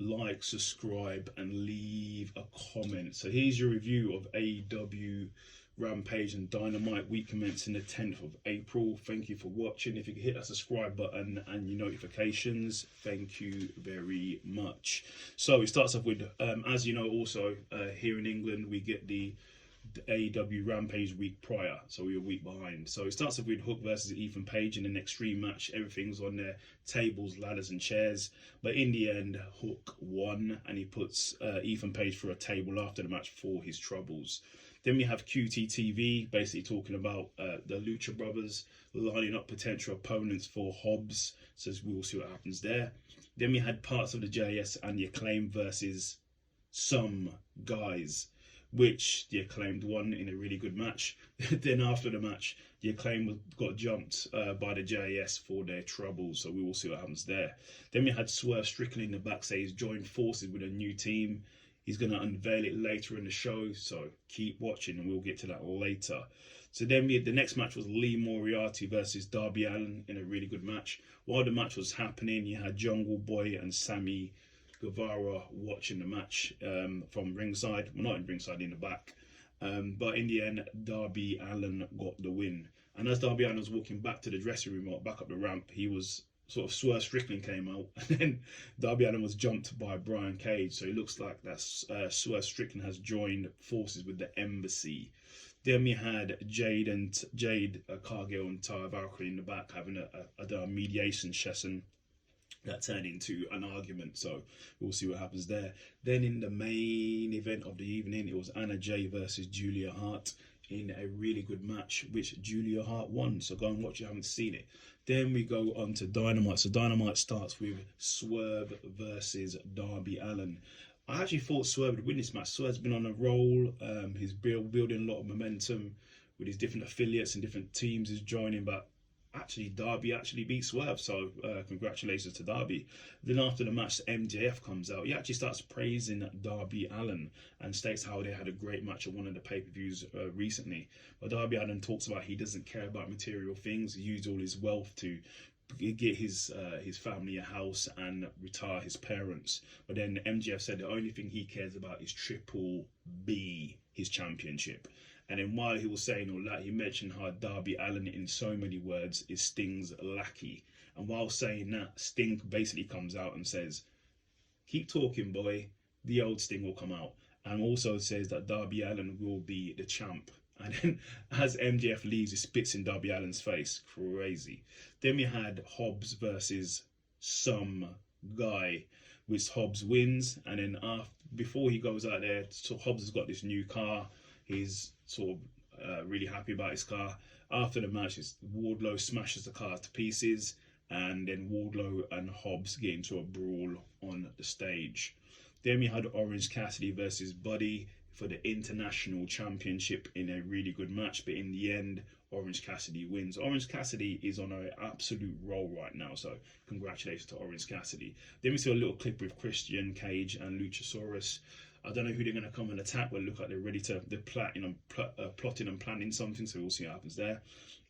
like, subscribe, and leave a comment. So here's your review of AEW Rampage and Dynamite. We commence in the 10th of April. Thank you for watching. If you could hit that subscribe button and your notifications, thank you very much. So it starts off with, as you know, also here in England, we get the AEW Rampage week prior, so we were a week behind. So it starts off with Hook versus Ethan Page in an extreme match. Everything's on there, tables, ladders and chairs, but in the end Hook won, and he puts Ethan Page for a table after the match for his troubles. Then we have QTTV basically talking about the Lucha Brothers lining up potential opponents for Hobbs, so we'll see what happens there. Then we had parts of the JS and the Acclaim versus some guys, which the Acclaimed won in a really good match. Then after the match, the Acclaim got jumped by the JS for their troubles, so we will see what happens there. Then we had Swerve Strickland in the back say he's joined forces with a new team. He's going to unveil it later in the show, so keep watching and we'll get to that later. So then the next match was Lee Moriarty versus Darby Allin in a really good match. While the match was happening, you had Jungle Boy and Sammy Guevara watching the match from ringside. Well, not in ringside, in the back. But in the end, Darby Allin got the win. And as Darby Allin was walking back to the dressing room or back up the ramp, he was sort of Swerve Strickland came out, and then Darby Allin was jumped by Brian Cage. So it looks like that Swerve Strickland has joined forces with the Embassy. Then we had Jade Cargill and Taya Valkyrie in the back having a mediation session that turned into an argument, so we'll see what happens there. Then in the main event of the evening, it was Anna Jay versus Julia Hart in a really good match, which Julia Hart won, so go and watch if you haven't seen it. Then we go on to Dynamite. So Dynamite starts with Swerve versus Darby Allin. I actually thought Swerve would win this match. Swerve's been on a roll. He's building a lot of momentum with his different affiliates and different teams he's joining, but actually Darby actually beat Swerve, so congratulations to Darby. Then after the match, MJF comes out. He actually starts praising Darby Allin and states how they had a great match at one of the pay-per-views recently. But Darby Allin talks about he doesn't care about material things. He used all his wealth to get his family a house and retire his parents. But then MJF said the only thing he cares about is Triple B, his championship. And then while he was saying all that, he mentioned how Darby Allin, in so many words, is Sting's lackey. And while saying that, Sting basically comes out and says, keep talking, boy, the old Sting will come out. And also says that Darby Allin will be the champ. And then as MJF leaves, he spits in Darby Allin's face. Crazy. Then we had Hobbs versus some guy, which Hobbs wins. And then before he goes out there, so Hobbs has got this new car. He's sort of really happy about his car. After the match, Wardlow smashes the car to pieces, and then Wardlow and Hobbs get into a brawl on the stage. Then we had Orange Cassidy versus Buddy for the International Championship in a really good match, but in the end, Orange Cassidy wins. Orange Cassidy is on an absolute roll right now, so congratulations to Orange Cassidy. Then we saw a little clip with Christian Cage and Luchasaurus. I don't know who they're going to come and attack, but look like they're plotting and planning something, so we'll see what happens there.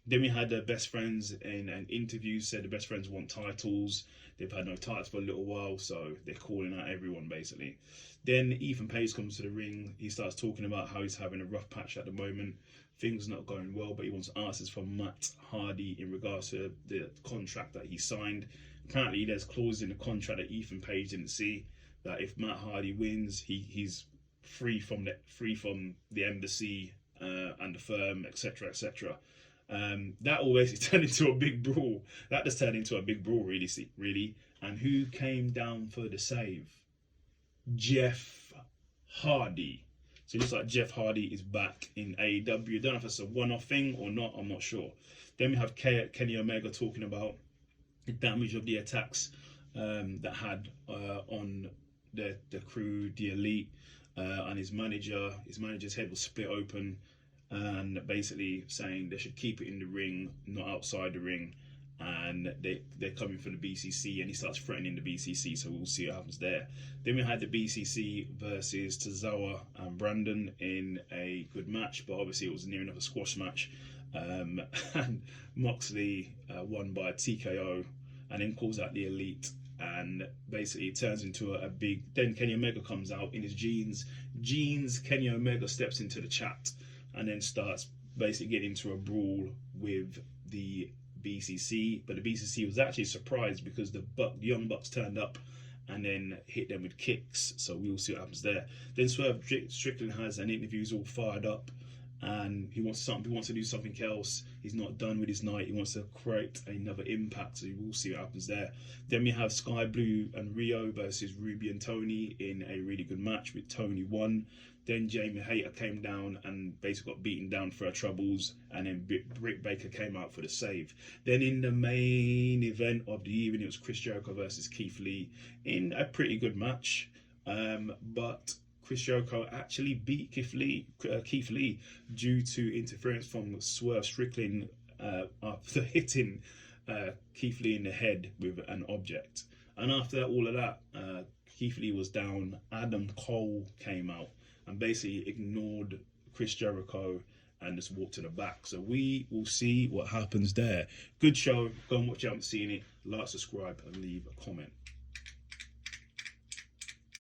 Then we had the best friends in an interview, said the best friends want titles. They've had no titles for a little while, so they're calling out everyone, basically. Then Ethan Page comes to the ring. He starts talking about how he's having a rough patch at the moment. Things not going well, but he wants answers from Matt Hardy in regards to the contract that he signed. Apparently, there's clauses in the contract that Ethan Page didn't see, that if Matt Hardy wins, he's free from the embassy and the firm, etc., etc. That all basically turned into a big brawl. That just turned into a big brawl, really. And who came down for the save? Jeff Hardy. So it looks like Jeff Hardy is back in AEW. I don't know if it's a one-off thing or not. I'm not sure. Then we have Kenny Omega talking about the damage of the attacks that had on the crew, the elite, and his manager's head was split open, and basically saying they should keep it in the ring, not outside the ring, and they're coming for the BCC, and he starts threatening the BCC, so we'll see what happens there. Then we had the BCC versus Tozawa and Brandon in a good match, but obviously it was near enough a squash match, and Moxley won by TKO, and then calls out the Elite and basically it turns into a big. Then Kenny Omega comes out in his jeans. Kenny Omega steps into the chat and then starts basically getting into a brawl with the BCC. But the BCC was actually surprised because the Young Bucks turned up and then hit them with kicks. So we'll see what happens there. Then Swerve Strickland has an interview. He's all fired up, and he wants to do something else. He's not done with his night. He wants to create another impact. So we'll see what happens there. Then we have Sky Blue and Rio versus Ruby and Tony in a really good match, with Tony won. Then Jamie Hayter came down and basically got beaten down for her troubles, and then Britt Baker came out for the save. Then in the main event of the evening, it was Chris Jericho versus Keith Lee in a pretty good match, but Chris Jericho actually beat Keith Lee due to interference from Swerve Strickland after hitting Keith Lee in the head with an object. And after all of that, Keith Lee was down. Adam Cole came out and basically ignored Chris Jericho and just walked to the back. So we will see what happens there. Good show. Go and watch it. I haven't seen it. Like, subscribe, and leave a comment.